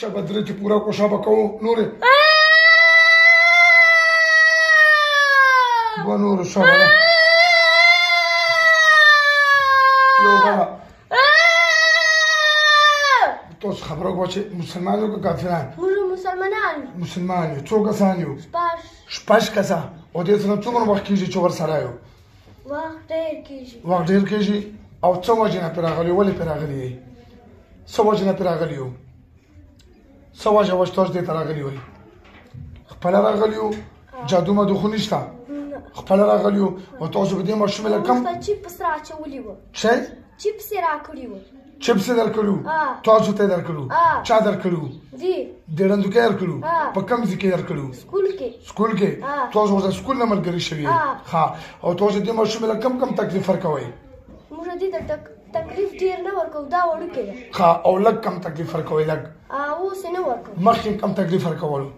شبدرتي پورا کوشا بکو نورې دو نور شابه یو بلا تاسو خبره کوه چې مسلمان یو که کافران مسلمان یو څو کسان یو شپږ کسه او دې سره څومره وخت کېږي چې ورسره یو وخت ډېر کېږي او څه وجې نه پرې راغلي ولې پرې راغلي یې څه وجې نه پرې راغلي یو څه وجه وه چې تاسو دې ته راغلي یو خپله راغلي یو جادو مدو خو نشته خپله راغلي یو او تاسو په دې ماشومې له کم شی چپس یې راکړي وو چپس یې درکړي وو تاسو ته یې درکړي وو چا درکړي وو د ړندوکۍ درکړي وو په کوم ځای کې درکړي وو سکول کې تاسو ورته سکول نه ملګري شوي ښه او تاسو دې ماشومې له کم تکلیف ورکوئ موږ دې ته تکلیف ډېر نه ورکوو دا وړوکې ده ښه او لږ کم تکلیف ورکوئ لږ اوس یې نه ورکوو مخکې کم تکلیف ورکولو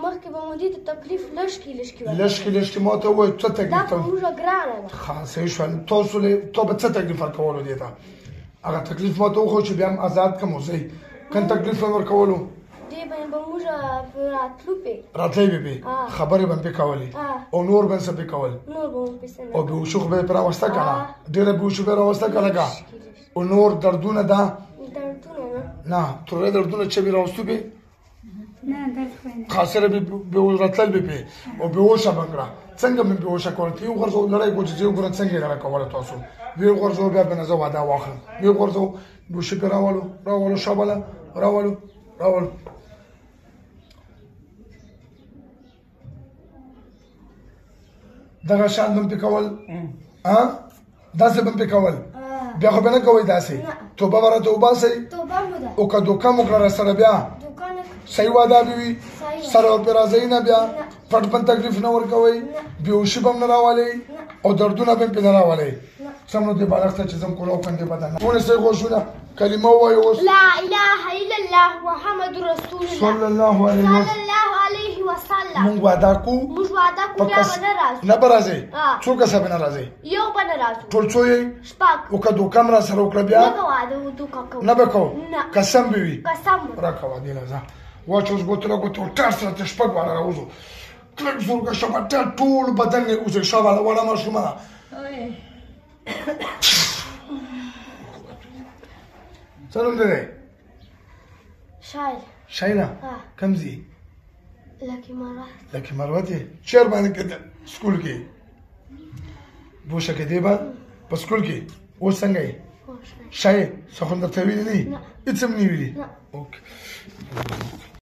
مخکې به مو دې ته تکلیف لږکې لږکې ما ته ووایي څه تکلیف دا په موږ ګرانه ده ښه صحیح شول تا به څه تکلیف ورکولو دې ته هغه تکلیف ما ته وښود چې بیا هم آزاد کړم اوسئ کوم تکلیف به ورکولو دې باندې به موږ راتلو پې راتلی به پې خبرې به مې پې کولې او نور به څه پې کول او بېهوشي خو به یې پې راوسته که نه ډېره بېهوشي به یې راوسته که نه که او نور دردونه ده نه تورې دردونه چې به یې راوستو پې خاصره به راتلل به پې او بېهوشه به کړه څنګه مې بېهوشه کوله ته یې وغورځوه لړۍ کوو چې زه وګورم څنګه یې لړۍ کوله تاسو ویې غورځوه بیا به نه زه واده واخلم ویې غورځوه بېهوشي پې راولو شابله راولو دغه شان به مې پې کول داسې به مې پې کول بیا خو به نه کوئ داسې توبه به راته وباسئ او که دوکه مو کړه راسره بیا صحیح واده به وي سره به پرې راځئ نه بیا پټ پټ تکلیف نه ورکوئ بېهوشي به هم نه راولئ او دردونه به هم پې نه راولئ سم نو دې بالغ ته چې ځم کور او کندې بدن ونیسئ غوږونه کلمه ووایئ اوس لا اله الا الله محمد رسول الله صلی الله علیه وسلم مونږ واده کو بیا به نه راځو نه به راځئ څو کسه به نه راځئ یو به نه راځو ټول څو یې شپږ او که دوکه م راسره وکړه بیا نه به واده دوکه کوو نه به کوو قسم به وي قسم راکوه دې له ځه واچ اوس ګوتو له ګوتو ټاټ سره ته شپږ واړه راوځو کلک زورګه شوه ټاټ ټول بدن یې اوسئ شابه وړه ماشومه ده څه نوم دې دی شایله کوم ځای لکي مروت یې چېر باندې کېده سکول کې بوشه کېدې به په سکول کې اوس څنګه یې ښه یې څه خو درته ویلي نه دي هېڅ هم نه ویلي